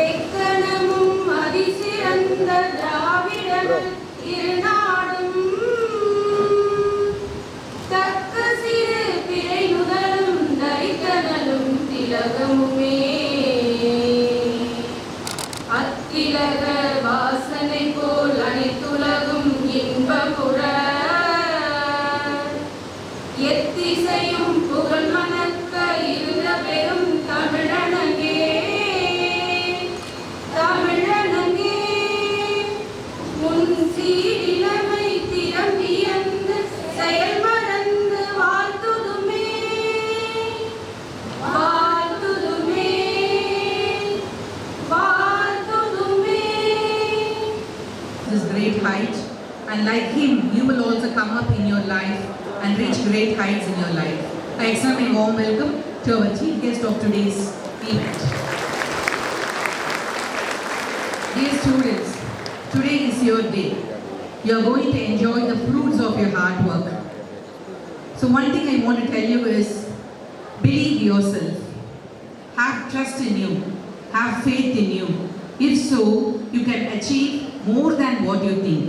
எக்கணமும் அதிசிறந்த திராவிடர்கள் இருநாடும் தக்க சிறு பிறை முதலும் தரித்தனலும் திலகமுமே அத்திலக வாசனை போல் அனைத்துலகும் இன்பமுற எத்திசையும் புகழ் மணக்க இருந்த பெரும் தமிழனங்கே தமிழனங்கே முன் சீரிழமை திறம்பியந்து செயல் மறந்து வாழ்த்துதுமே வாழ்த்துதுமே வாழ்த்துதுமே. This great height, and like him you will also come up in your life and reach great heights in your life. I extend my warm welcome to our chief guest of today's event. Dear students, today is your day. You are going to enjoy the fruits of your hard work. So one thing I want to tell you is, believe yourself. Have trust in you. Have faith in you. If so, you can achieve more than what you think.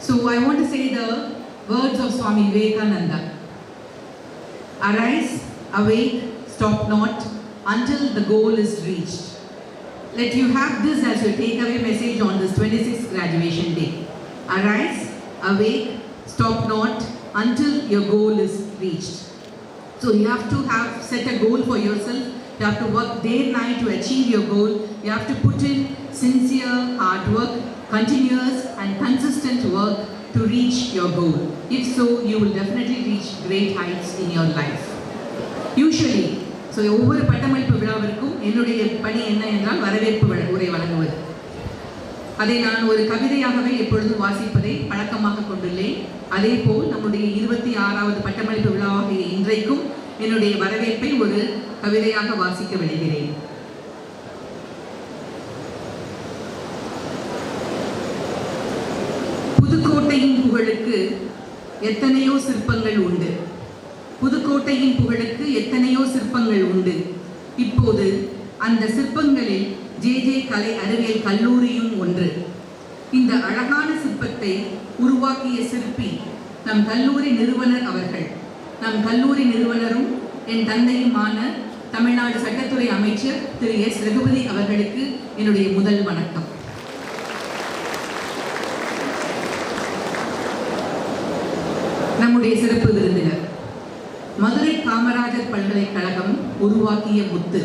So I want to say the words of Swami Vivekananda. Arise, awake, stop not until the goal is reached. Let you have this as your takeaway message on this 26th graduation day. Arise, awake, stop not until your goal is reached. So you have to set a goal for yourself. You have to work day and night to achieve your goal. You have to put in sincere hard work, continuous and consistent work to reach your goal. If so, you will definitely reach great heights in your life. Usually, so ஒவ்வொரு பட்டமளிப்பு விழாவிற்கும் என்னுடைய பணி என்ன என்றால் வரவேற்பு உரை வழங்குவது. அதை நான் ஒரு கவிதையாகவே எப்பொழுதும் வாசிப்பதை பழக்கமாக கொண்டுள்ளேன். அதே போல் நம்முடைய 26வது பட்டமளிப்பு விழாவாகிய இன்றைக்கும் என்னுடைய வரவேற்பை ஒரு கவிதையாக வாசிக்க விளைகிறேன். புதுக்கோட்டையின் புகழுக்கு எத்தனையோ சிற்பங்கள் உண்டு. புதுக்கோட்டையின் புகழுக்கு எத்தனையோ சிற்பங்கள் உண்டு. இப்போது அந்த சிற்பங்களில் JJ கலை அறிவியல் கல்லூரியும் ஒன்று. இந்த அழகான சிற்பத்தை உருவாக்கிய சிற்பி நம் கல்லூரி நிறுவனர் அவர்கள். நம் கல்லூரி நிறுவனரும் என் தந்தையுமான தமிழ்நாடு சட்டத்துறை அமைச்சர் திரு எஸ் ரகுபதி அவர்களுக்கு என்னுடைய முதல் வணக்கம். நம்முடைய சிறப்பு விருந்தினர் மதுரை காமராஜர் பல்கலைக்கழகம் உருவாக்கிய முத்து.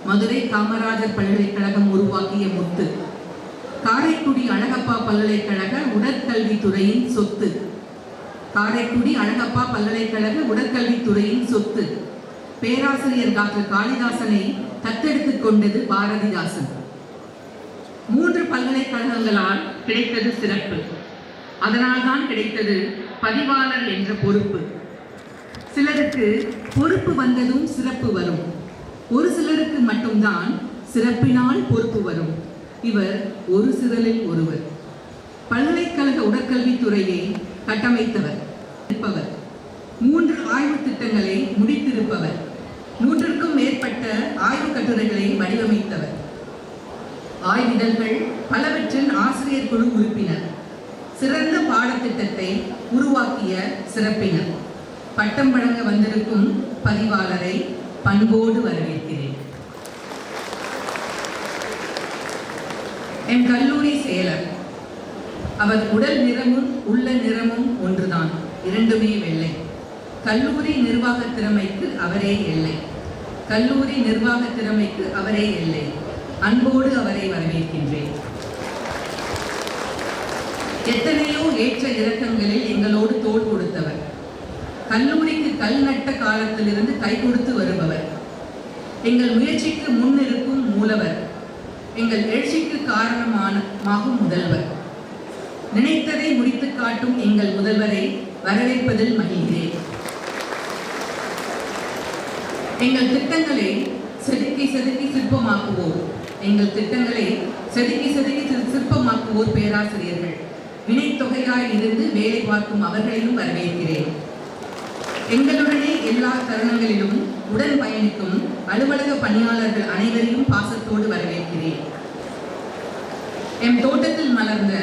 மதுரை காமராஜர் பல்கலைக்கழகம் உருவாக்கிய முத்து. காரைக்குடி அழகப்பா பல்கலைக்கழக உடற்கல்வித்துறையின் சொத்து. காரைக்குடி அழகப்பா பல்கலைக்கழக உடற்கல்வித்துறையின் சொத்து. பேராசிரியர் டாக்டர் காளிதாசனை தத்தெடுத்துக் கொண்டது பாரதிதாசன். 3 பல்கலைக்கழகங்களால் கிடைத்தது சிறப்பு. அதனால்தான் கிடைத்தது பதிவாளர் என்ற பொறுப்பு. சிலருக்கு பொறுப்பு வந்ததும் சிறப்பு வரும். ஒரு சிலருக்கு மட்டும்தான் சிறப்பினால் பொறுப்பு வரும். இவர் ஒரு சிலரில் ஒருவர். பல்கலைக்கழக உடற்கல்வித்துறையை கட்டமைத்தவர், 3 ஆய்வு திட்டங்களை முடித்திருப்பவர், 100க்கும் மேற்பட்ட ஆய்வு கட்டுரைகளை வடிவமைத்தவர், ஆய்விதழ்கள் பலவற்றின் ஆசிரியர் குழு உறுப்பினர், சிறந்த பாடத்திட்டத்தை உருவாக்கிய சிறப்பினர். பட்டம் வழங்க வந்திருக்கும் பதிவாளரை பண்போடு வரவேற்கிறேன். என் கல்லூரி செயலர். அவர் உடல் நிறமும் உள்ள நிறமும் ஒன்றுதான், இரண்டுமே வெள்ளை. கல்லூரி நிர்வாக திறமைக்கு அவரே எல்லை. கல்லூரி நிர்வாக திறமைக்கு அவரே எல்லை. அன்போடு அவரை வரவேற்கின்றேன். எத்தனையோ ஏற்ற இறக்கங்களில் எங்களோடு தோள் கொடுத்தவர். கல்லூரிக்கு கல் நட்ட காலத்திலிருந்து கை கொடுத்து வருபவர். எங்கள் முயற்சிக்கு முன்னிருக்கும் மூலவர். எங்கள் எழுச்சிக்கு காரணமாகும் முதல்வர். நினைத்ததை முடித்து காட்டும் எங்கள் முதல்வரை வரவேற்பதில் மகிழ்கிறேன். எங்கள் திட்டங்களை செதுக்கி செதுக்கி சிற்பமாக்குவோர். எங்கள் திட்டங்களை செதுக்கி செதுக்கி சிற்பமாக்குவோர் பேராசிரியர்கள். வினைத்தொகையாய் இருந்து வேலை பார்க்கும் அவர்களையும் வரவேற்கிறேன். எங்களுடனே எல்லா தருணங்களிலும் உடன் பயணிக்கும் அலுவலக பணியாளர்கள் அனைவரையும் பாசத்தோடு வரவேற்கிறேன். எம் தோட்டத்தில் மலர்ந்த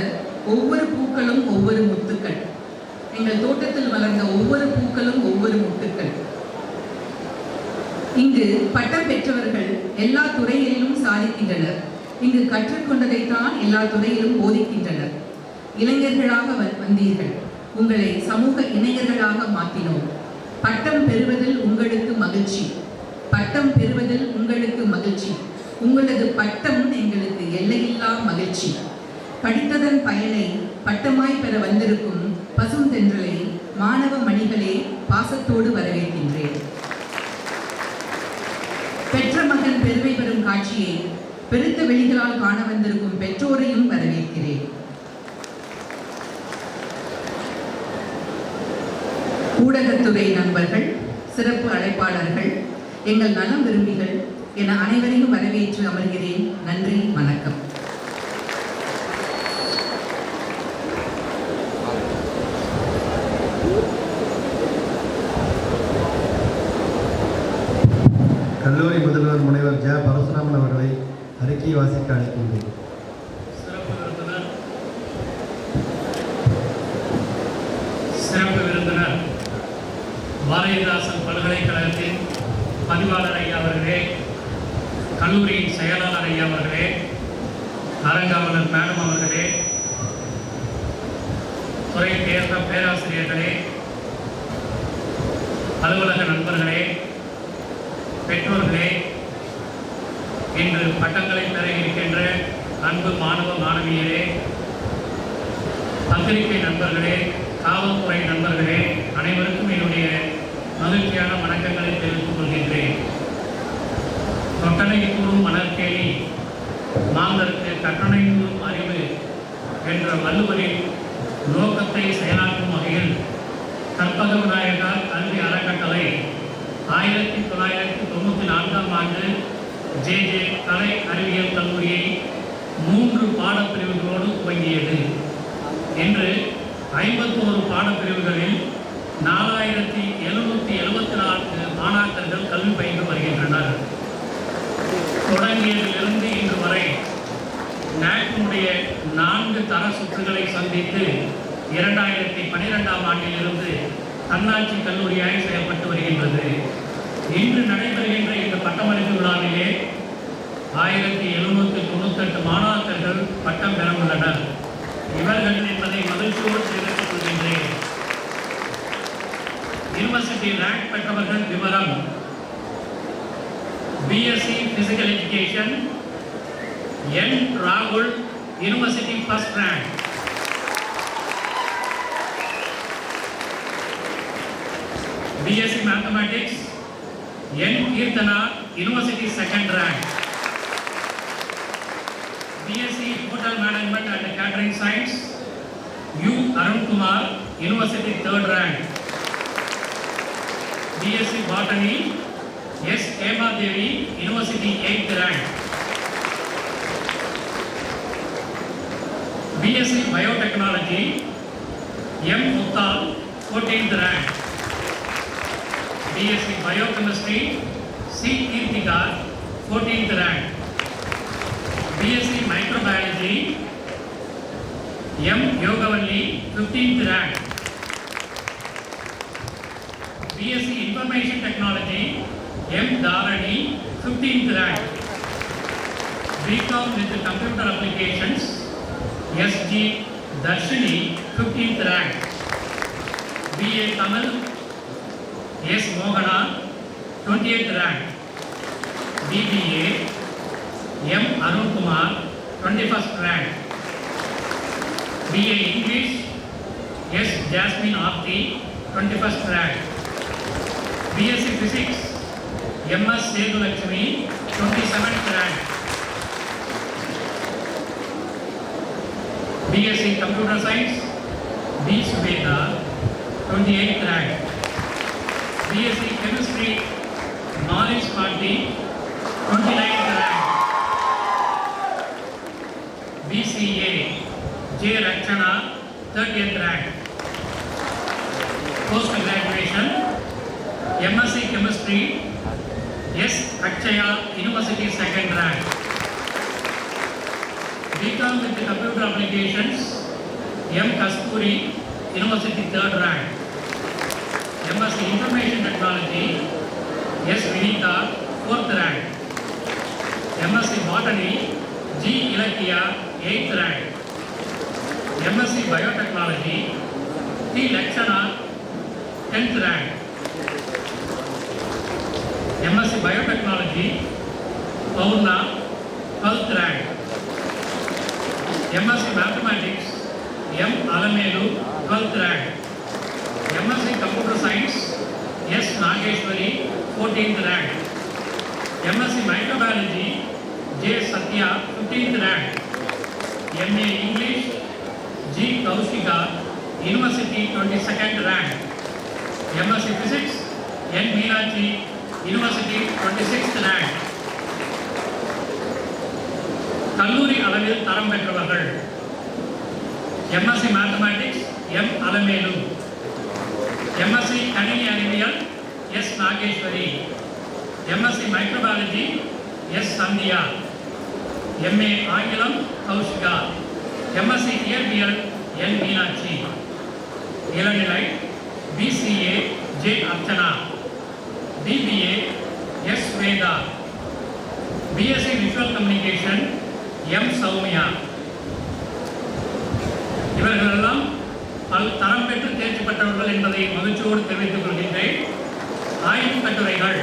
ஒவ்வொரு பூக்களும் ஒவ்வொரு முத்துக்கள். எங்கள் தோட்டத்தில் மலர்ந்த ஒவ்வொரு பூக்களும் ஒவ்வொரு முத்துக்கள். இங்கு பட்டம் பெற்றவர்கள் எல்லா துறைகளிலும் சாதிக்கின்றனர். இங்கு கற்றுக்கொண்டதைத்தான் எல்லா துறையிலும் போதிக்கின்றனர். இளைஞர்களாக வந்தீர்கள். உங்களை சமூக இளைஞர்களாக மாற்றினோம். பட்டம் பெறுவதில் உங்களுக்கு மகிழ்ச்சி. பட்டம் பெறுவதில் உங்களுக்கு மகிழ்ச்சி. உங்களது பட்டம் எங்களுக்கு எல்லையில்லா மகிழ்ச்சி. படித்ததன் பயனை பட்டமாய் பெற வந்திருக்கும் பசும் தென்றலை மாணவ மணிகளே பாசத்தோடு வரவேற்கின்றேன். பெற்ற மகன் பெருமை பெறும் காட்சியை பெருத்த வெளிகளால் காண வந்திருக்கும் பெற்றோரையும் வரவேற்கிறேன். ஊடகத்துறை நண்பர்கள், சிறப்பு அழைப்பாளர்கள், எங்கள் நலம் விரும்பிகள் என அனைவரையும் வரவேற்று அமர்கிறேன். நன்றி, வணக்கம். கல்லூரி முதல்வர் முனைவர் ஜ. பரசுராமன் அவர்களை அறிக்கையை வாசிக்க அழைக்கின்றேன். சிறப்பு விருந்தினர் பாரதிதாசன் பல்கலைக்கழகத்தின் பதிவாளர் ஐயா அவர்களே, கல்லூரியின் செயலாளர் ஐயா அவர்களே, அரங்காவலர் மேடம் அவர்களே, துறை தேர்ந்த பேராசிரியர்களே, அலுவலக நண்பர்களே, பெற்றோர்களே, இன்று பட்டங்களை பெற இருக்கின்ற அன்பு மாணவ மாணவியரே, பத்திரிகை நண்பர்களே, காவல்துறை நண்பர்களே, அனைவருக்கும் என்னுடைய மகிழ்ச்சியான வணக்கங்களை தெரிவித்துக் கொள்கின்றேன். தொட்டனை கூறும் மணற்கேணி மாந்தருக்கு கட்டணை கூறும் அறிவு என்ற வள்ளுவரின் நோக்கத்தை செயலாற்றும் வகையில் கற்பக விநாயகர் கல்வி அறக்கட்டளை 1994ஆம் ஆண்டு ஜே கலை அறிவியல் கல்லூரியை 3 பாடப்பிரிவுகளோடு துவங்கியது. இன்று 51 பாடப்பிரிவுகளில் 4774 மாணாக்கர்கள் கல்வி பயின்று வருகின்றனர். தொடங்கியதிலிருந்து இன்று வரை நாட்டினுடைய 4 தர சுற்றுகளை சந்தித்து 2012ஆம் ஆண்டிலிருந்து தன்னாட்சி கல்லூரியாய் செயல்பட்டு வருகின்றது. இன்று நடைபெறுகின்ற இந்த பட்டமளிப்பு விழாவிலே 1798 மாணாக்கர்கள் பட்டம் பெற உள்ளனர். இவர்கள் என்பதை மகிழ்ச்சியோடு தெரிவித்துக் கொள்கின்றேன். யூனிவர்சிட்டி ரேங்க் பெற்றவர்கள் விவரம்: பிஎஸ்சி பிசிக்கல் எஜுகேஷன் என் ராகுல், university first rank. BSc mathematics N Keerthana, university second rank. BSc hotel management and catering science U Arunkumar, university third rank. BSc botany S Hemadevi, university 8th rank. BSc biotechnology M Muthal, 14th rank. BSc biochemistry C Keerthika, 14th rank. BSc microbiology M Yogavalli, 15th rank. BSc information technology M Dharani, 15th rank. BCom with computer applications SG Dharshini, 15th rank. BA Tamil S மோகனா, 28th rank. BBA M Arunkumar, 21st rank. BA English S Jasmine ஆப்தி, 21st rank. BSc physics MS Sethulakshmi, 27th rank. BSc computer science B Subetha, 28th rank. BSc chemistry நாலேஜ் பார்ட்டி, 29th rank. BCA J. Rakshana, 30th rank. Post graduation MSc Chemistry S. Akshaya, University second rank. BCom with Computer Applications, M. Kasturi, University third rank. MSc Information Technology, S. Vinita, fourth rank. MSc Botany, G. Ilakya, eighth rank. MSc Biotechnology, T. Lakshana, 10th rank. MSc Biotechnology, Pauna, 12th rank. MSc Mathematics, M. Alamelu, 12th rank. MSc Computer Science, S. Nageshwari, 14th rank. MSc Microbiology, J. Satya, 15th rank. MA English, G. Kaushika, University 22nd rank. MSc Physics, N. Meenakshi, University 26th rank. கல்லூரி அளவில் தரம் பெற்றவர்கள் MSc Mathematics, M. Alamelu. MSc கணினி அறிவியல், S. Nageshwari. MSc Microbiology, S. Sandhya. MA ஆங்கிலம், Kaushika. MSc இயற்பியல், N. Meenakshi. இளநிலை BCA, J. Archana. BBA, S. Veda. BSc Visual Communication, M. Soumya. இவர்களெல்லாம் தரம் பெற்று தேர்ச்சி பெற்றவர்கள் என்பதை மகிழ்ச்சியோடு தெரிவித்துக் கொள்கின்றேன். ஆய்வு கட்டுரைகள்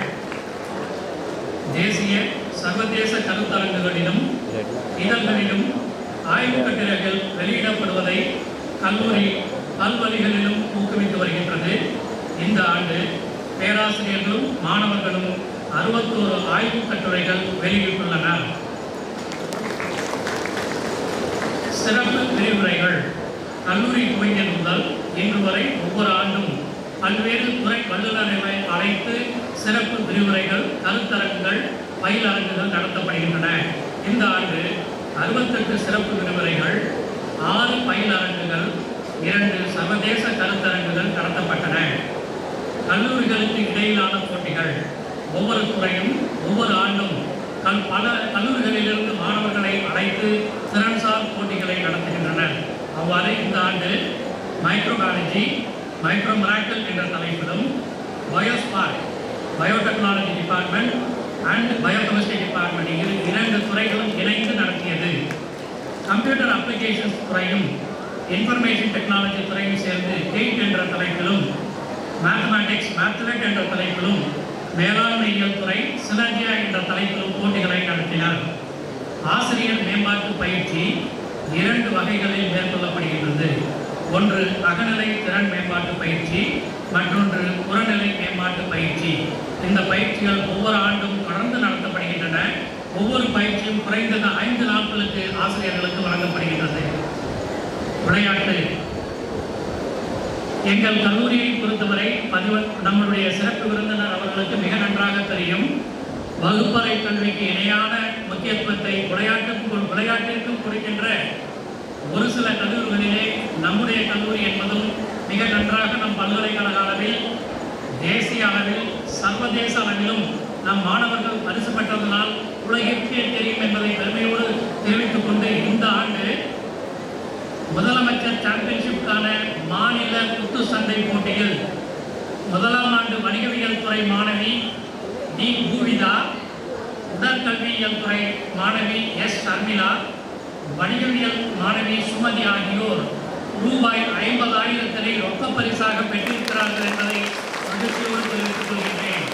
தேசிய சர்வதேச கருத்தரங்குகளிலும் இதழ்களிலும் ஆய்வு கட்டுரைகள் வெளியிடப்படுவதை கல்லூரி பல்வழிகளிலும் ஊக்குவித்து வருகின்றது. இந்த ஆண்டு பேராசிரியர்களும் மாணவர்களும் 61 ஆய்வு கட்டுரைகள் வெளியிட்டுள்ளனர். சிறப்பு விரிவுரைகள் கல்லூரி துவங்கியது முதல் இன்று வரை ஒவ்வொரு ஆண்டும் பல்வேறு துறை வல்லுநர்களை அழைத்து சிறப்பு விரிவுரைகள், கருத்தரங்குகள், பயிலரங்குகள் நடத்தப்படுகின்றன. இந்த ஆண்டு 68 சிறப்பு விரிவுரைகள், 6 பயிலரங்குகள், 2 சர்வதேச கருத்தரங்குகள் நடத்தப்பட்டன. கல்லூரிகளுக்கு இடையிலான போட்டிகள் ஒவ்வொரு துறையும் ஒவ்வொரு ஆண்டும் பல கல்லூரிகளிலிருந்து மாணவர்களை அழைத்து திறன்சார் போட்டிகளை நடத்துகின்றனர். அவ்வாறு இந்த ஆண்டு மைக்ரோபாலஜி, மைக்ரோ மிராக்கிள் என்ற தலைப்பிலும், Biospark, biotechnology department and biochemistry department இரண்டு துறைகளும் இணைந்து நடத்தியது. கம்ப்யூட்டர் அப்ளிகேஷன்ஸ் துறையும் இன்ஃபர்மேஷன் டெக்னாலஜி துறையும் சேர்ந்து கேட் என்ற தலைப்பிலும், மேத்தமேட்டிக்ஸ், மேத்லெட் என்ற தலைப்பிலும், மேலாண்மையியல் துறை சினர்ஜியா என்ற தலைப்பிலும் போட்டிகளை நடத்தினர். ஆசிரியர் மேம்பாட்டு பயிற்சி 2 வகைகளில் மேற்கொள்ளப்படுகின்றது. ஒன்று அகநிலை திறன் மேம்பாட்டு பயிற்சி, மற்றொன்று புறநிலை மேம்பாட்டு பயிற்சி. இந்த பயிற்சிகள் ஒவ்வொரு ஆண்டும் தொடர்ந்து நடத்தப்படுகின்றன. ஒவ்வொரு பயிற்சியும் குறைந்தது 5 நாட்களுக்கு ஆசிரியர்களுக்கு வழங்கப்படுகின்றது. விளையாட்டு எங்கள் கல்லூரியை பொறுத்தவரை நம்முடைய சிறப்பு விருந்தினர் அவர்களுக்கு மிக நன்றாக தெரியும். வகுப்பறை கல்விக்கு இணையான முக்கியத்துவத்தை விளையாட்டிற்கும் கொடுக்கின்ற ஒரு சில கல்லூரிகளிலே நம்முடைய கல்லூரி என்பதும் மிக நன்றாக நம் பல்கலைக்கழக அளவில், தேசிய அளவில், சர்வதேச அளவிலும் நம் மாணவர்கள் பரிசு பெற்றதனால் உலகிற்கே தெரியும் என்பதை பெருமையோடு தெரிவித்துக் கொண்டு இந்த ஆண்டு முதலமைச்சர் சாம்பியன்ஷிப்கான மாநில குத்து சண்டை போட்டியில் 1ஆம் ஆண்டு வணிகவியல் துறை மாணவி டி பூவிதா, உடற்கல்வியியல் துறை மாணவி எஸ் ஷர்மிளா, வணிகவியல் மாணவி சுமதி ஆகியோர் ரூபாய் 50,000 ரொக்க பரிசாக பெற்றிருக்கிறார்கள் என்பதை மகிழ்ச்சியோடு தெரிவித்துக் கொள்கின்றேன்.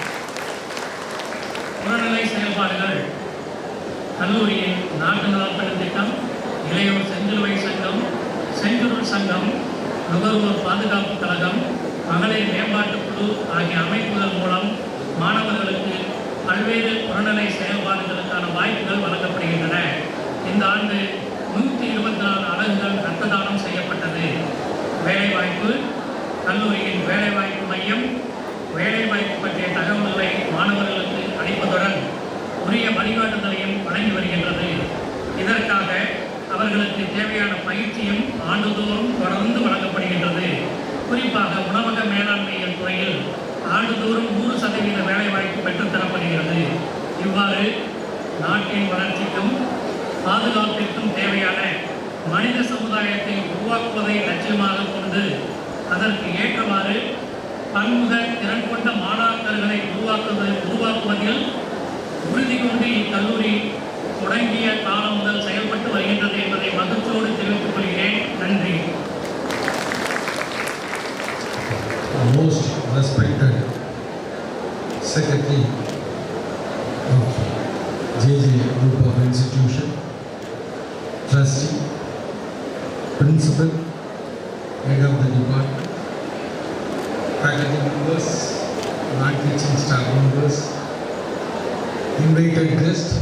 புறநிலை செயல்பாடுகள் கல்லூரியின் நாட்டு நலப்பணி திட்டம், இளையோர் செஞ்சிலுவை சங்கம், செஞ்சுருள் சங்கம், நுகர்வோர் பாதுகாப்பு கழகம், மகளிர் மேம்பாட்டுக் குழு ஆகிய அமைப்புகள் மூலம் மாணவர்களுக்கு பல்வேறு புறநிலை செயல்பாடுகளுக்கான வாய்ப்புகள் வழங்கப்படுகின்றன. இந்த ஆண்டு 124 அலகுகள் இரத்த தானம் செய்யப்பட்டது. வேலைவாய்ப்பு கல்லூரியின் வேலைவாய்ப்பு மையம் வேலைவாய்ப்பு பற்றிய தகவல்களை மாணவர்களுக்கு அளிப்பதுடன் உரிய வழிகாட்டுதலையும் வழங்கி வருகின்றது. இதற்காக அவர்களுக்கு தேவையான பயிற்சியும் ஆண்டுதோறும் தொடர்ந்து வழங்கப்படுகின்றது. குறிப்பாக உணவக மேலாண்மையியல் துறையில் ஆண்டுதோறும் 100% வேலைவாய்ப்பு பெற்றுத்தரப்படுகிறது. இவ்வாறு நாட்டின் வளர்ச்சிக்கும் பாதுகாப்பிற்கும் தேவையான மனித சமுதாயத்தை உருவாக்குவதை லட்சியமாக கொண்டு அதற்கு ஏற்றவாறு பன்முக திறன் கொண்ட மாணாக்கர்களை உருவாக்குவதில் உறுதி கொண்டு இக்கல்லூரி தொடங்கிய காலம் முதல் செயல்பட்டு வருகின்றது என்பதை மகிழ்ச்சியோடு தெரிவித்துக் கொள்கிறேன். நன்றி. Most respected Secretary of JJ Group of Institution, Trustee, Principal, Head of the Department, faculty members, non-teaching staff members, invited guests,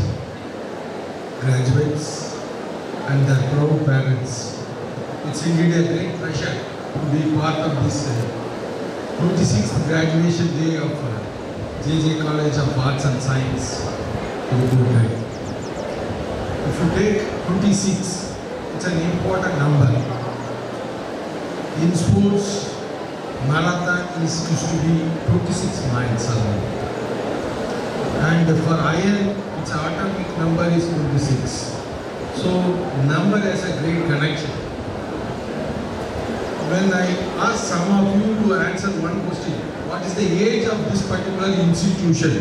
graduates, and their proud parents. It's indeed a great pleasure to be part of this 26th graduation day of JJ College of Arts and Science, Pudukkottai. If you take 26, it's an important number. In sports, marathon is used to be 26 miles around. And for iron, its atomic number is 26. So, number has a great connection. When I ask some of you to answer one question, what is the age of this particular institution?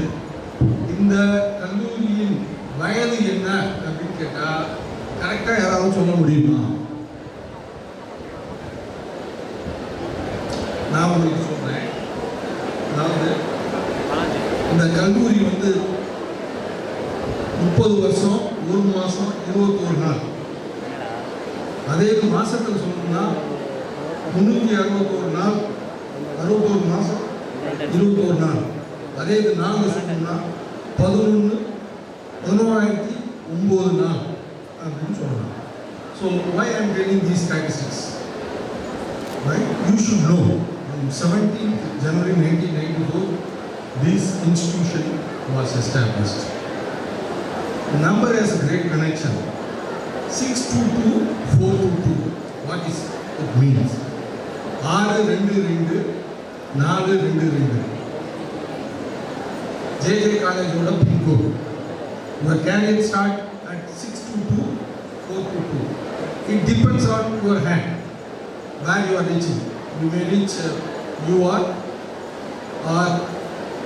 இந்த கல்லூரியின் வயது என்ன அப்படின்னு கேட்டால் கரெக்டாக யாராவது சொல்ல முடியுமா? நான் உங்களுக்கு சொல்கிறேன். அதாவது இந்த கல்லூரி 30 வருஷம் 1 மாதம் 21 நாள். அதே மாதத்தில் சொல்லணும்னா 361 நாள் 61 மாதம் 21 நாள். அதே நாளில் சொல்லணும்னா 11,009 நாள் அப்படின்னு சொல்லலாம். So why I am telling these statistics? Right? You should know on 17th January 1994 this institution was established. The number has a great connection. 622,422. What is it means? 622,422. JJ College oda pin code. Your candidate start at 622,422. It depends on your hand where you are reaching. You may reach New York or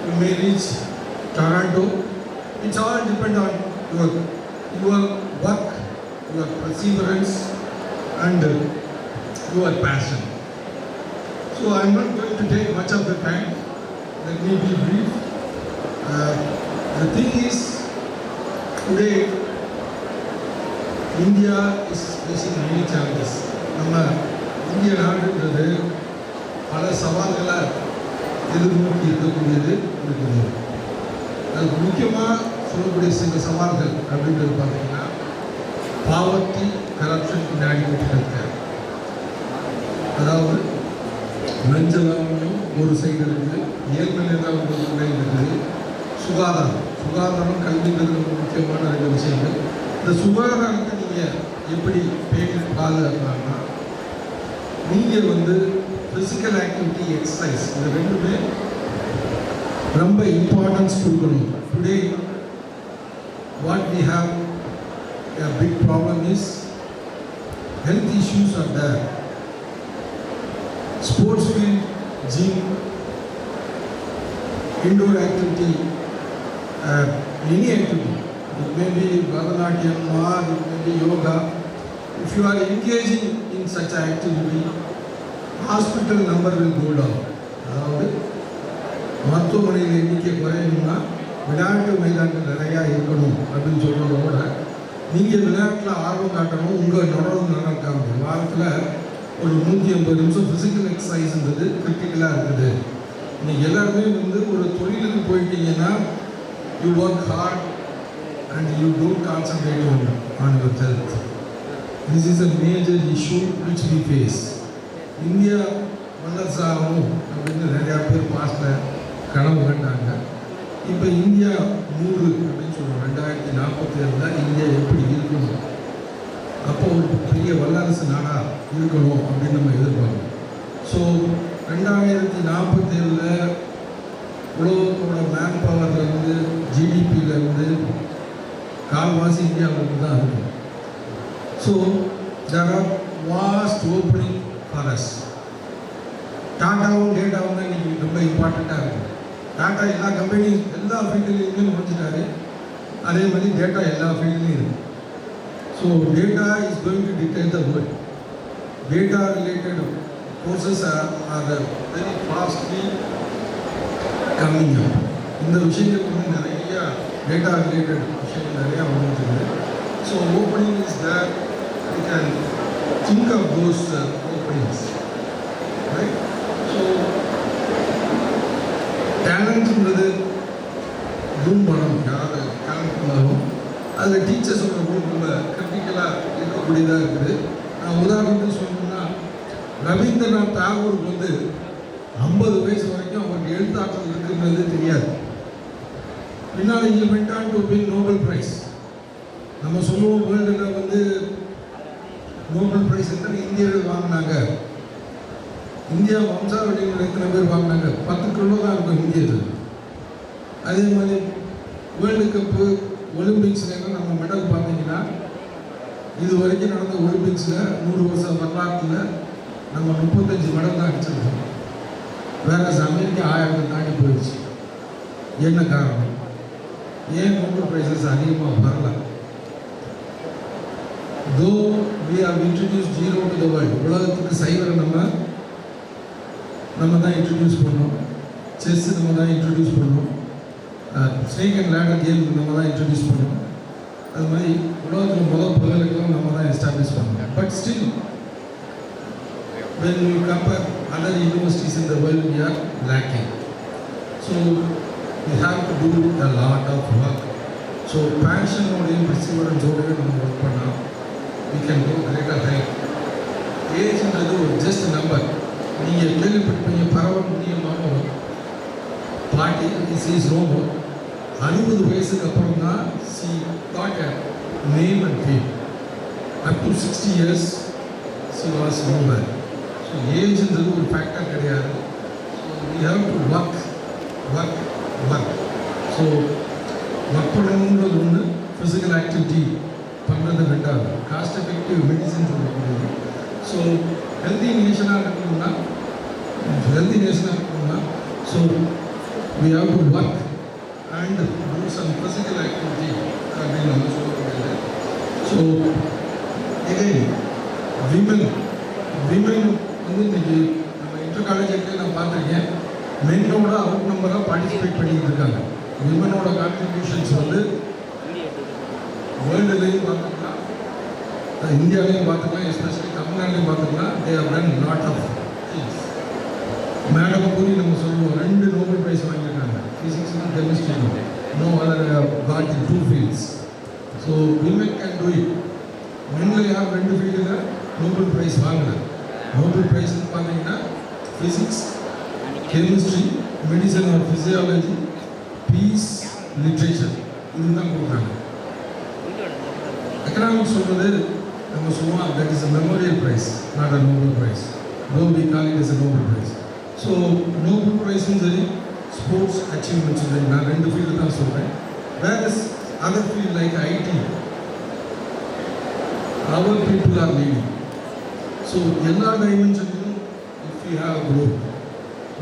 you may reach Toronto. It's all depend on your work, your perseverance, and your passion. So I'm not going to take much of the time. Let me be brief. The thing is, today India is facing many challenges. நம்ம இந்திய நாடுன்றது பல சவால்களை எதிர்நோக்கி இருக்கக்கூடியது இருக்குது. அதுக்கு முக்கியமாக சொல்லக்கூடிய சில சவால்கள் அப்படின்றது பார்த்தீங்கன்னா பாவர்ட்டி, கரப்ஷன் inadequate healthcare. அதாவது லஞ்சம் ஒரு சைடு இருக்குது, ஏழ்மை நிர்வாகம் ஒரு சைடு இருக்குது, சுகாதாரம் கல்வின்றது ரொம்ப முக்கியமான 2 விஷயங்கள். இந்த சுகாதாரத்தை நீங்கள் எப்படி பேணி பாதுகாக்கலாம்னா நீங்கள் ஃபிசிக்கல் ஆக்டிவிட்டி, எக்ஸசைஸ் இது 2மே ரொம்ப இம்பார்ட்டன்ஸ் கொடுக்கணும். Today what we have a big problem is health issues are there. Sports field, gym, indoor activity, any activity. It may be Bharatanatyam or it may be yoga. If you are engaging in such an activity, hospital number will go down. அதாவது மருத்துவமனையில் எண்ணிக்கை குறையணும்னா விளையாட்டு மைதானங்கள் நிறையா இருக்கணும் அப்படின்னு சொல்கிறதோட நீங்கள் விளையாட்டில் ஆர்வம் காட்டணும். உங்கள் உடம்பு நல்லா இருக்காங்க. வாரத்தில் ஒரு 150 நிமிஷம் ஃபிசிக்கல் எக்ஸசைஸ்ன்றது கிரிட்டிக்கலாக இருக்குது. நீங்கள் எல்லாருமே ஒரு தொழிலுக்கு போயிட்டீங்கன்னா you work hard and you don't concentrate on your health. This is a major issue which we face. India வல்லரசாகும் அப்படின்னு நிறையா பேர் பாஸ்டில் கனவு கண்டாங்க. இப்போ இந்தியா 100 அப்படின்னு சொல்லுவோம். 2047 இந்தியா எப்படி இருக்கணும், அப்போ ஒரு பெரிய வல்லரசு நாடாக இருக்கணும் அப்படின்னு நம்ம எதிர்பார்க்கணும். ஸோ 2047 உலகத்தோட மேன் பவர்லேருந்து ஜிடிபியிலேருந்து கால்வாசி இந்தியாவுக்கு தான் இருக்கும். So there are vast opening for us. டாட்டாவும் டேட்டாவும் தான் இன்றைக்கி ரொம்ப இம்பார்ட்டண்ட்டாக இருக்குது. டாட்டா எல்லா கம்பெனியும் எல்லா ஃபீல்டுலேயுமே நுழைஞ்சிட்டாரு. அதே மாதிரி டேட்டா எல்லா ஃபீல்ட்லேயும் இருக்குது. So data is going to dictate the world. Data related courses are very fastly coming up. இந்த விஷயங்கள் வந்து நிறையா டேட்டா ரிலேட்டட் விஷயங்கள் நிறையா வந்துருக்குது. So opening is there. We can think of those openings, right? So டேலண்ட்ன்றது ரூம் பண்ணணும். யாராவது டேலண்ட் இருந்தாலும் அதில் டீச்சர்ஸோட ரூம் ரொம்ப கிரிட்டிக்கலாக இருக்கக்கூடியதாக இருக்குது. நான் உதாரணத்துக்கு சொல்லணும்னா, ரவீந்திரநாத் தாகூருக்கு வந்து 50 வயசு வரைக்கும் அவருக்கு எழுத்தாற்றல் இருக்குன்றது தெரியாது. பின்னால் he went on to win Nobel prize. நம்ம சொல்லுவோம் வேர்ல்டில் வந்து நோபல் ப்ரைஸ் எத்தனை இந்தியர்கள் வாங்கினாங்க, இந்தியா வம்சாவளிகள் எத்தனை பேர் வாங்கினாங்க, 10 கிலோ தான் இருக்கும் இந்தியர்கள். அதே மாதிரி வேர்ல்டு கப்பு ஒலிம்பிக்ஸ்லாம் நம்ம மெடல் பார்த்தீங்கன்னா, இது வரைக்கும் நடந்த ஒலிம்பிக்ஸில் 100 வருஷம் வரலாற்றில் நம்ம 35 மெடல் தான் அடிச்சிருக்கோம். வேற அமெரிக்கா 1000 தாண்டி போயிடுச்சு. என்ன காரணம்? ஏன் நோபல் ப்ரைஸஸ் அதிகமாக வரல? Though we have introduce zero to the world. உலகத்துக்கு சைவரை நம்ம தான் இன்ட்ரடியூஸ் பண்ணோம். செஸ் நம்ம தான் இன்ட்ரடியூஸ் பண்ணோம். ஸ்னேக் அண்ட் லேடர் கேம் நம்ம தான் இன்ட்ரடியூஸ் பண்ணோம். அது மாதிரி உலகத்தில் முதல் பல்கலைக்கழகம் நம்ம தான் எஸ்டாப்ளிஷ் பண்ணோம். But still when you compare other universities in the world, we are lacking. So we have to do a lot of work. So passion and perseverance over நம்ம work பண்ணா we can go greater height. ஏஜ்ன்றது ஒரு just number. நீங்கள் கேள்விப்பட்டிருப்பீங்க, பரவ முடியுமாக பாட்டி is ரோமோ 60 வயசுக்கு அப்புறம் தான் she got a name and fame. Up to 60 years she was nowhere. So ஏஜ்ன்றது ஒரு ஃபேக்டர் கிடையாது. So we have to work. So work பண்ணணுன்றது ஒன்று, ஃபிசிக்கல் ஆக்டிவிட்டி பண்ணுறது ரெண்டாவது, காஸ்ட் எஃபெக்டிவ் மெடிசன் சொல்லக்கூடியது. ஸோ ஹெல்தி நேஷனாக இருக்கணும்னா so we have to work and do some physical activity அப்படின்னு நம்ம சொல்லக்கூடியது. ஸோ எகைன் விமன் வந்து இன்னைக்கு நம்ம இன்டர் காலேஜுக்கு நான் பார்த்துருக்கேன், மென்னோட அவுட் நம்பராக பார்ட்டிசிபேட் பண்ணிட்டு இருக்காங்க. விமனோட கான்ட்ரிபியூஷன்ஸ் வந்து வேர்ல்டுலேயும் பார்த்துக்கலாம், இந்தியாவிலையும் பார்த்துக்கலாம், எஸ்பெஷலி தமிழ்நாட்டிலையும் பார்த்துக்கலாம். They have done lot of things. Madam கூறி நம்ம சொல்லுவோம் 2 நோபல் ப்ரைஸ் வாங்கியிருக்காங்க, physics and chemistry. No other got in 2 fields. So women can do it. மென்னில் யார் 2 ஃபீல்டில் நோபல் ப்ரைஸ் வாங்கினார். நோபல் ப்ரைஸ்ன்னு பார்த்தீங்கன்னா physics, chemistry, medicine or physiology, peace, literature, இதுதான் கொடுக்குறாங்க. எக்கனாமிக்ஸ் சொல்கிறது நம்ம சொல்லுவோம் that is a memorial prize, not a Nobel prize. Though we call it is a Nobel price. So Nobel ப்ரைஸும் சரி, ஸ்போர்ட்ஸ் அச்சீவ்மெண்ட்ஸும் சரி, நான் 2 ஃபீல்டு தான் சொல்கிறேன். Where is other field like IT, our people are leading. So எல்லா டைமென்ஷன்லையும் if we have growth,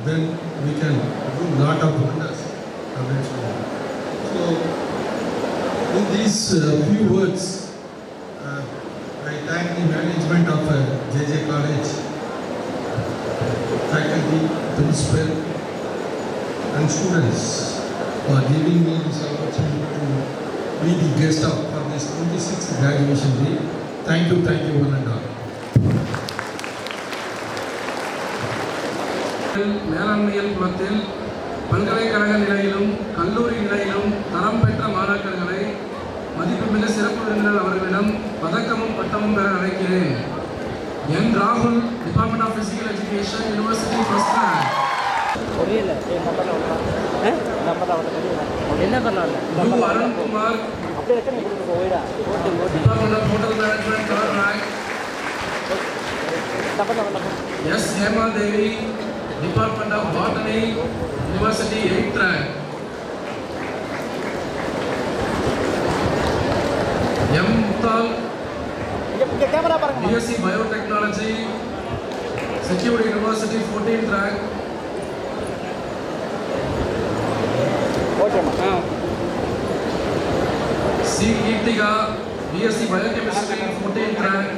then we can do lot of wonders. So with these few words, I thank the management of JJ College, faculty, principal and students for giving me this opportunity to be the guest of for this 26th graduation day. Thank you one and all. மேலாண்மையல் புலத்தில் பல்கலைக்கழக நிலையிலும் கல்லூரி நிலையிலும் தரம் பெற்ற மாணாக்கர்களை மதிப்புமிகு சிறப்பு விருந்தினர் அவர்களிடம் பதக்கமும் பட்டமும் பெற அழைக்கிறேன். என் ராகுல், department of physical education, university first rank. U Arunkumar, department of hotel management, third rank. S Hema Devi, Department of Botany, University 8th rank. M. Muthal, BSc Biotechnology, Secured University 14th rank. C. Geetika, BSc Biochemistry 14th rank.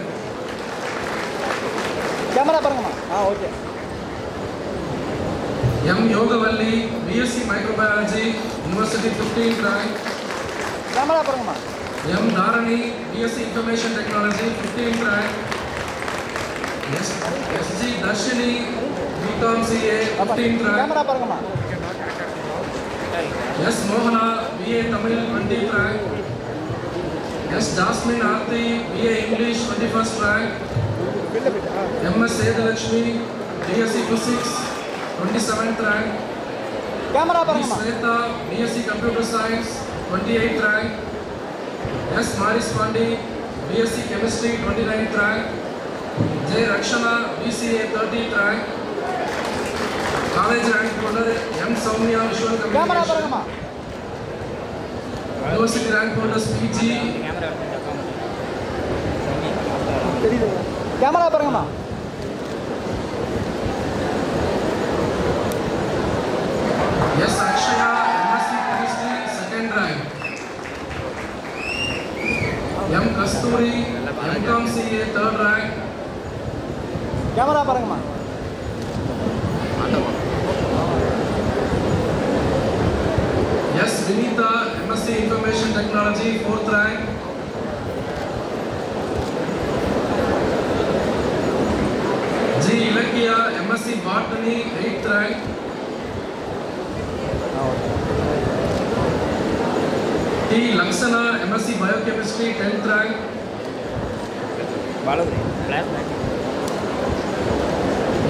M. Yogavalli, BSc Microbiology, University 15th rank. M. Dharani, BSc Information Technology 15th rank. S. G. Darshini, BCom CA 15th rank. S. Mohana, BA Tamil 20th rank. S. Jasmine Aarthi, BA English 21st rank. M.S. Sedalakshmi, BSc Physics 27th rank. B. Sweta, BSc Computer Science 28th rank. S. Maris Pandi, BSc Chemistry 29th rank. J. Rakshana, BCA 30th rank. College rank holder M. Soumya, Visual Communication. University rank holders PG. S. Akshaya, MSc Chemistry 2nd rank. M. Kasturi, MCom CA 3rd rank. S. Vinita, MSc Information Technology 4th rank. G. Ilakya, MSc Botany 8th rank. T. Laksana, MSc Biochemistry 10th rank.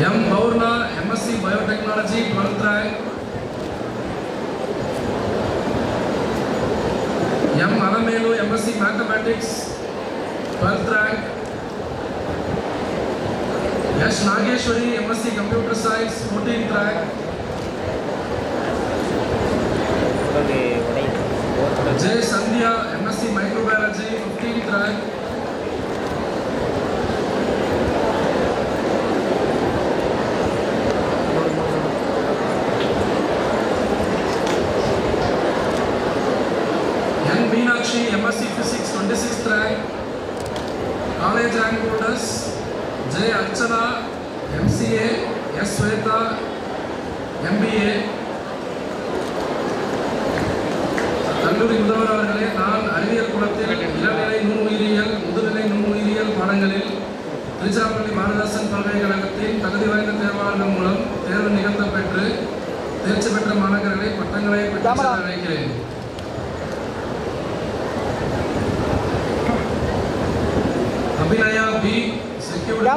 M. Baurna, MSc Biotechnology 12th rank. M. Alamelu, MSc Mathematics 12th rank. S. Nageshwari, MSc Computer Science 14th rank. J. Sandhya, MSc Microbiology 15th rank. N. Meenakshi, MSc Physics 26th rank. College rank holders J. Archana, MCA, S. Sweta, MBA. கல்லூரி முதல்வர் அவர்களே, நான் அறிவியல் குலத்தில் இளநிலை நுண்ணுயிரியல், முதுநிலை நுண்ணுயிரியல் பாடங்களில் திருச்சிராப்பள்ளி பாரதிதாசன் பல்கலைக்கழகத்தின் தகுதி வாய்ந்த தேர்வாளர்கள் மூலம் தேர்வு நிகழ்த்தப்பெற்று தேர்ச்சி பெற்ற மாணவர்களை பட்டங்களை பெற்று அழைக்கிறேன். அபிநயா பி, செக்யூரிட்டி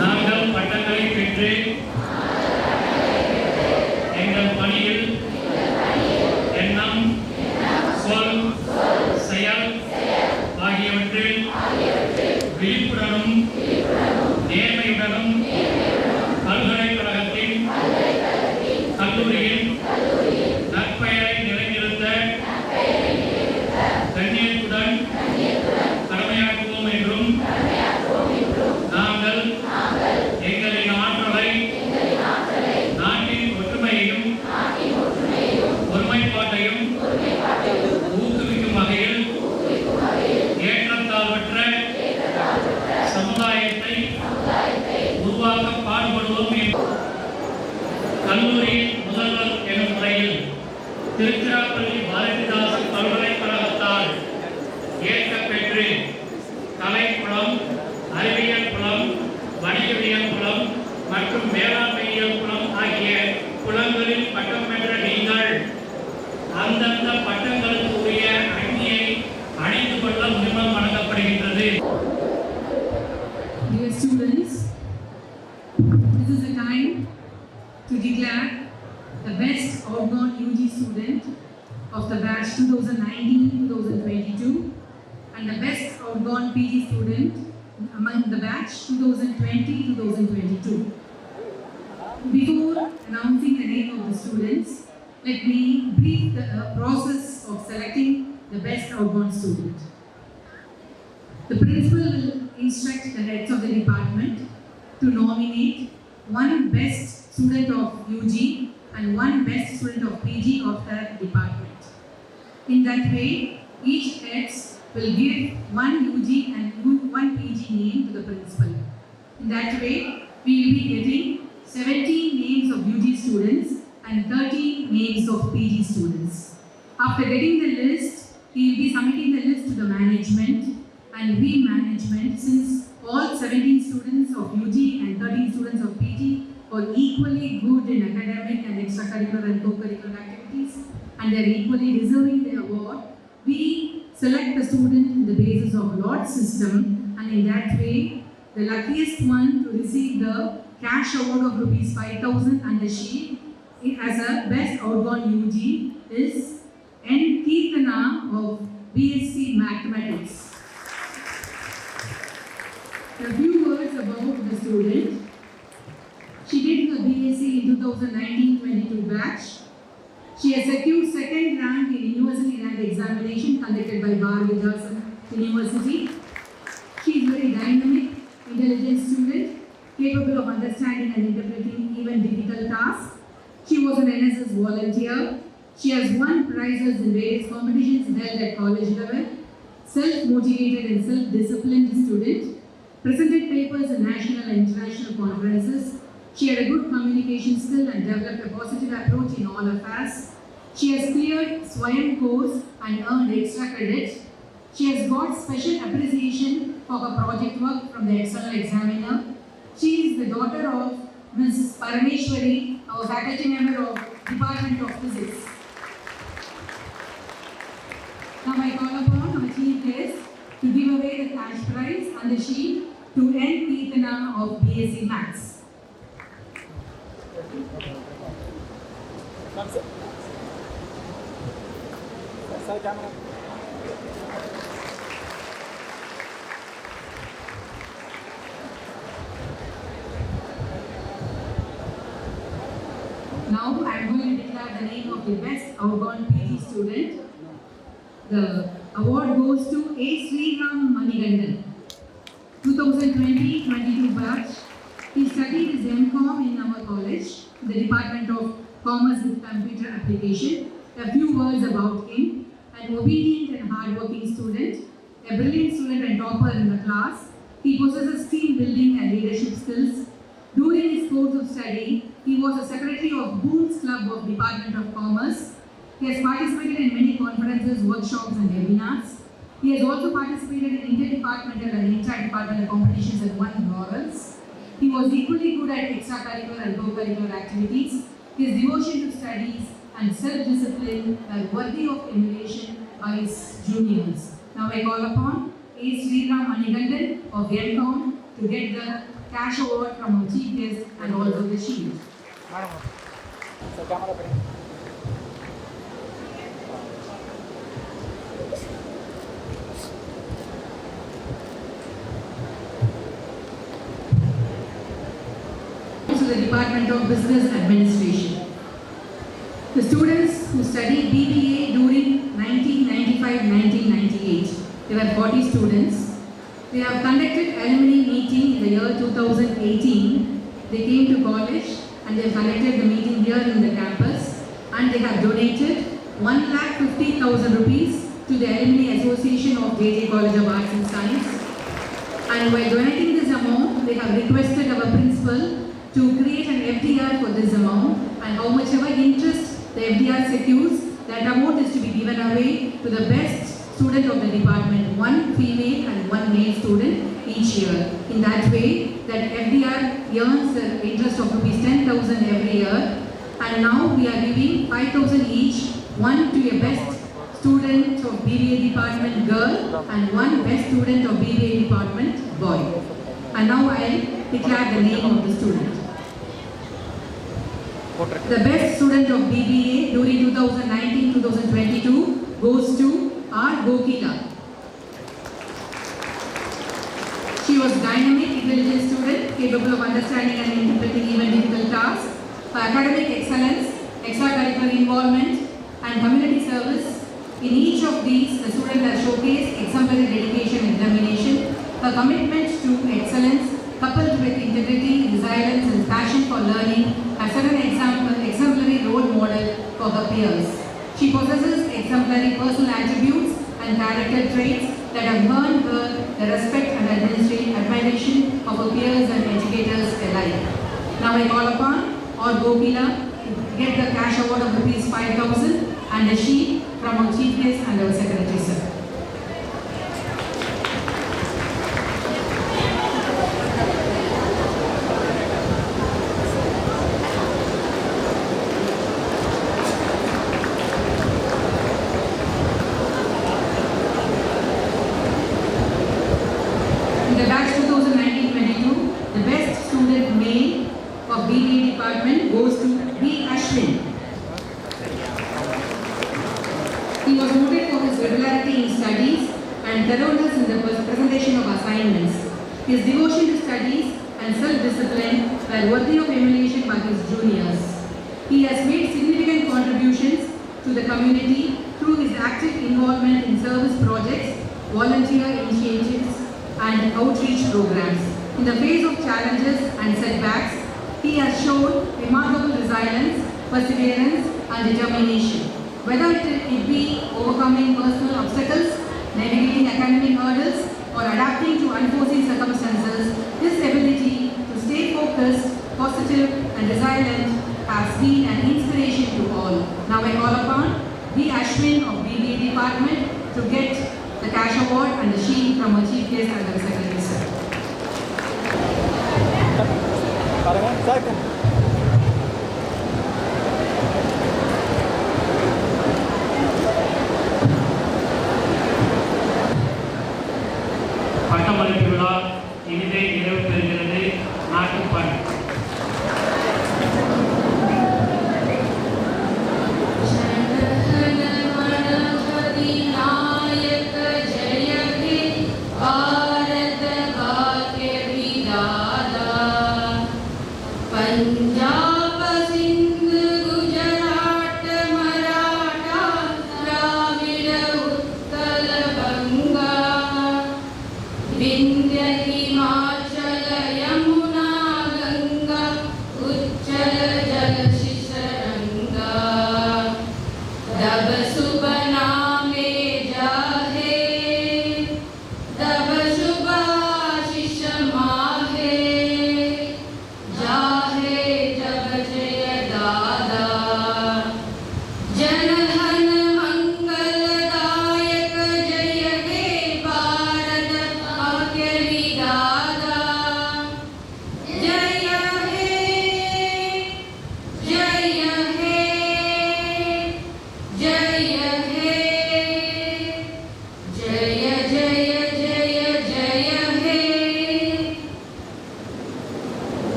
நாங்கள் பட்டங்களை பெற்று எங்கள் பணியில் எண்ணம், சொல், செயல் ஆகியவற்றில் விழிப்புடனும் நேர்மையுடனும் பல்கலைக்கழகத்தின் கல்லூரியின் நற்பெயரை நிலைநிறுத்த கண்ணியத்துடன் கடமையாற்றுவோம் என்றும் நாங்கள் எங்களின் ஆற்றலை நாட்டின் ஒற்றுமையையும் ஒருமைப்பாட்டையும் ஊக்குவிக்கும் வகையில் ஏற்றத்தாழ்வற்ற சமுதாயத்தை உருவாக்க பாடுபடுவோம் என்று கல்லூரியின் முதல்வர் எனும் முறையில் திருச்சிராப்பள்ளி பாரதிதாசன் பல்கலைக்கழகத்தால் ஏற்கப்பெற்று கலைப்புலம், அறிவியல் புலம், வணிகவியல் புலம் மற்றும் மேலாண்மையியல் புலம் ஆகிய புலங்களில் பட்டம் பெற்ற நீங்கள் அந்தந்த பட்டங்களுக்கு உரிய அங்கியை அணிந்து கொள்ள உரிமம் வழங்கப்படுகின்றது. Dear students, this is the time to declare the best outbound UG student of the batch 2019-2022 and the best outgone PG student among the batch 2020-2022. Before announcing the name of the students, let me brief the process of selecting the best outgone student. The principal will instruct the heads of the department to nominate one best student of UG and one best student of PG of their department. In that way, each heads will give one UG and one PG name to the principal. In that way, we will be getting 17 names of UG students and 13 names of PG students. After getting the list, he will be submitting the list to the management, and we management, since all 17 students of UG and 13 students of PG are equally good in academic and extracurricular and co-curricular activities, and they are equally deserving the award, we select the student in the basis of lot system, and in that way, the luckiest one to receive the cash award of rupees 5,000 and the shield as a best outgone UG is N. Keerthana of BSc Mathematics. A few words about the student. She did her BSc in 2019-22 batch. She has secured second rank in university rank examination conducted by Bharatvidasan University. She is very dynamic, intelligent student, capable of understanding and interpreting even difficult tasks. She was an NSS volunteer. She has won prizes in various competitions held at college level. Self-motivated and self-disciplined student. Presented papers in national and international conferences. She had a good communication skill and developed a positive approach in all affairs. She has cleared SWAYAM course and earned extra credit. She has got special appreciation for her project work from the external examiner. She is the daughter of Ms. Parameshwari, our faculty member of Department of Physics. Now I call upon our chief guest to give away the cash prize and the sheet to N. Keerthana of BSc Maths. Now I am going to declare the name of the best outgone PG student. The award goes to A. Sriram Manigandan, 2020-22 batch. He studied his M.Com in our college, the Department of Commerce with Computer Application. A few words about him: an obedient and hardworking student, a brilliant student and topper in the class. He possesses team building and leadership skills. During his course of study, he was a secretary of Boone's Club of Department of Commerce. He has participated in many conferences, workshops and webinars. He has also participated in interdepartmental and intra-departmental competitions and won laurels. He was equally good at extracurricular and co-curricular activities. His devotion to studies and self-discipline are worthy of emulation by his juniors. Now I call upon A. Sriram Manigandan of M.Com to get the cash award from our chief guest and also the shield. To the Department of Business Administration. The students who studied BBA during 1995-1998, there were 40 students. They have conducted alumni meeting in the year 2018. They came to college and they have conducted the meeting here in the campus, and they have donated 1,50,000 rupees to the Alumni Association of JJ College of Arts and Science. And while donating this amount, they have requested our principal to create an FDR for this amount, and how much ever interest the FDR secures, that amount is to be given away to the best student of the department, one female and one male student each year. In that way, that FDR earns the interest of rupees 10,000 every year, and now we are giving 5,000 each, one to a best student of BBA department girl and one best student of BBA department boy. And now I will declare the name of the student. The best student of BBA during 2019-2022 goes to R. Gokila. understanding and interpreting even difficult tasks, for academic excellence, extracurricular involvement, and community service. In each of these, the student has showcased exemplary dedication and determination. Her commitment to excellence, coupled with integrity, resilience, and passion for learning, has set an exemplary role model for her peers. She possesses exemplary personal attributes and character traits that have earned her the respect and admiration of her peers and educators alike. Now I call upon or Gokila to get the cash award of rupees 5,000 and a sheet from our chief guest and our secretary, sir. In the batch 2019-22, the best student male of BBA department goes to B. Ashwin. He was noted for his regularity in studies and thoroughness in the presentation of assignments. His devotion to studies and self-discipline were worthy of emulation by his juniors. He has made significant contributions to the community through his active involvement in service projects, volunteer initiatives, and outreach programs. In the face of challenges and setbacks, he has shown remarkable resilience, perseverance, and determination. Whether it be overcoming personal obstacles, navigating academic hurdles, or adapting to unforeseen circumstances, his ability to stay focused, positive, and resilient has been an inspiration to all. Now I call upon B. Ashwin of BBA department to get the cash award and the sheet from our chief guest and our secretary, sir.